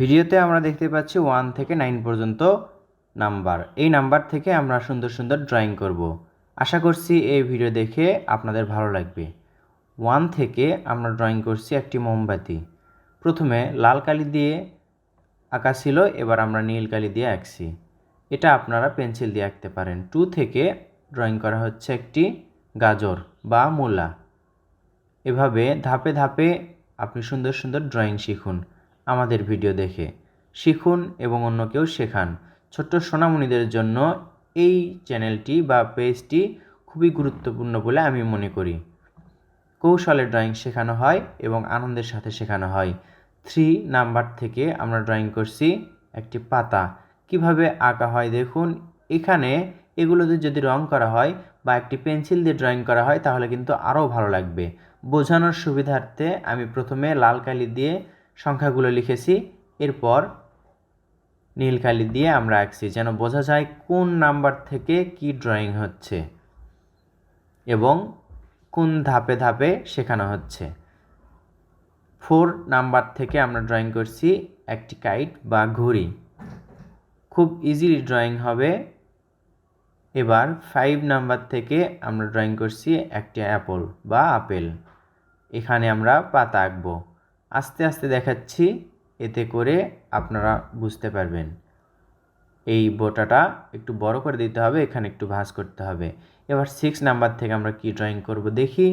ভিডিওতে আমরা দেখতে পাচ্ছি 1 থেকে 9 পর্যন্ত নাম্বার। এই নাম্বার থেকে আমরা সুন্দর সুন্দর ড্রয়িং করব। আশা করছি এই ভিডিও দেখে আপনাদের ভালো লাগবে। 1 থেকে আমরা ড্রয়িং করছি একটি মোমবাতি। প্রথমে লাল কালি দিয়ে আঁকা ছিল, এবার আমরা নীল কালি দিয়ে আঁকছি। এটা আপনারা পেন্সিল দিয়ে আঁকতে পারেন। 2 থেকে ড্রয়িং করা হচ্ছে একটি গাজর বা মূলা। এভাবে ধাপে ধাপে আপনি সুন্দর সুন্দর ড্রয়িং শিখুন। আমাদের ভিডিও দেখে শিখুন এবং অন্যকেও শেখান। ছোট্ট সোনামণিদের জন্য এই চ্যানেলটি বা পেজটি খুবই গুরুত্বপূর্ণ বলে আমি মনে করি। কৌশলে ড্রয়িং শেখানো হয় এবং আনন্দের সাথে শেখানো হয়। 3 নাম্বার থেকে আমরা ড্রয়িং করছি একটি পাতা। কিভাবে আঁকা হয় দেখুন। এখানে এগুলোতে যদি রং করা হয় বা একটি পেন্সিল দিয়ে ড্রয়িং করা হয় তাহলে কিন্তু আরও ভালো লাগবে। বোঝানোর সুবিধার্থে আমি প্রথমে লাল কালি দিয়ে সংখ্যাগুলো লিখেছি, এরপর নীল কালি দিয়ে আমরা আঁকছি যেন বোঝা যায় কোন নাম্বার থেকে কি ড্রয়িং হচ্ছে এবং কোন ধাপে ধাপে শেখানো হচ্ছে। 4 নাম্বার থেকে আমরা ড্রয়িং করছি একটি কাইট বা ঘুড়ি। খুব ইজিলি ড্রয়িং হবে। এবার 5 নাম্বার থেকে আমরা ড্রয়িং করছি একটি অ্যাপল বা আপেল। এখানে আমরা পাতা আঁকবো। আস্তে আস্তে দেখাচ্ছি, এতে করে আপনারা বুঝতে পারবেন। এই বোটাটা একটু বড় করে দিতে হবে, এখানে একটু ভাঁজ করতে হবে। এবার 6 নাম্বার থেকে আমরা কি ড্রয়িং করব দেখি।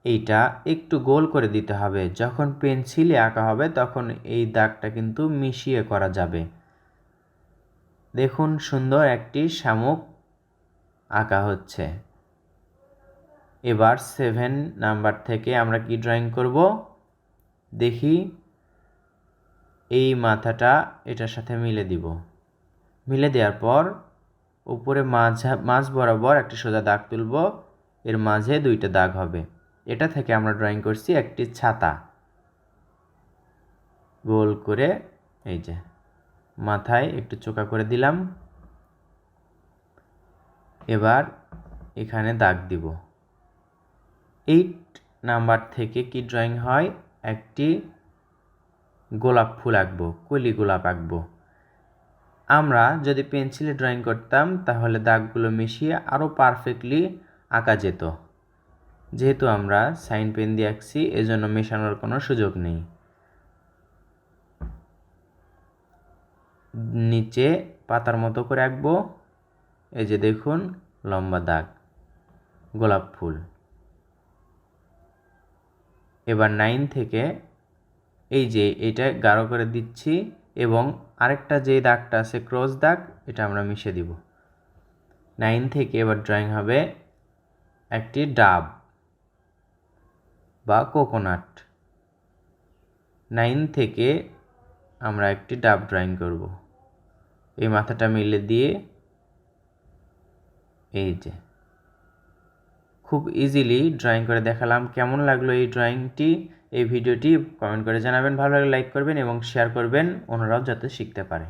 এইটা একটু গোল করে দিতে হবে। যখন পেন্সিলে আঁকা হবে তখন এই দাগটা কিন্তু মিশিয়ে করা যাবে। দেখুন সুন্দর একটি শামুক আঁকা হচ্ছে। এবার 7 নাম্বার থেকে আমরা কি ড্রয়িং করব দেখি। এই মাথাটা এটার সাথে মিলে দিব। মিলে দেওয়ার পর উপরে মাঝ বরাবর একটা সোজা দাগ তুলব। এর মাঝে 2টা দাগ হবে। এটা থেকে আমরা ড্রয়িং করছি একটি ছাতা। গোল করে এই যে মাথায় একটু চোকা করে দিলাম। এবার এখানে দাগ দিব। 8 নাম্বার থেকে কি ড্রয়িং হয়, একটি গোলাপ ফুল আঁকবো, কলি গোলাপ আঁকবো। আমরা যদি পেন্সিলে ড্রয়িং করতাম তাহলে দাগগুলো মিশিয়ে আরও পারফেক্টলি আঁকা যেত। যেহেতু আমরা সাইন পেন দিয়ে আঁকছি এজন্য মেশানোর কোনো সুযোগ নেই। নিচে পাতার মতো করে আঁকবো। এই যে দেখুন লম্বা দাগ, গোলাপ ফুল। এবার 9 থেকে এই যে এটা গাঢ় করে দিচ্ছি এবং আরেকটা যে দাগটা আছে ক্রস দাগ, এটা আমরা মিশিয়ে দিব। 9 থেকে এবার ড্রয়িং হবে একটি ডাব বা কোকোনাট। 9 থেকে আমরা একটি ডাব ড্রয়িং করব। এই মাথাটা মিলে দিয়ে এই যে খুব ইজিলি ড্রয়িং করে দেখালাম। কেমন লাগলো এই ড্রয়িংটি, এই ভিডিওটি কমেন্ট করে জানাবেন। ভালো লাগলে লাইক করবেন এবং শেয়ার করবেন, অন্যরাও যাতে শিখতে পারে।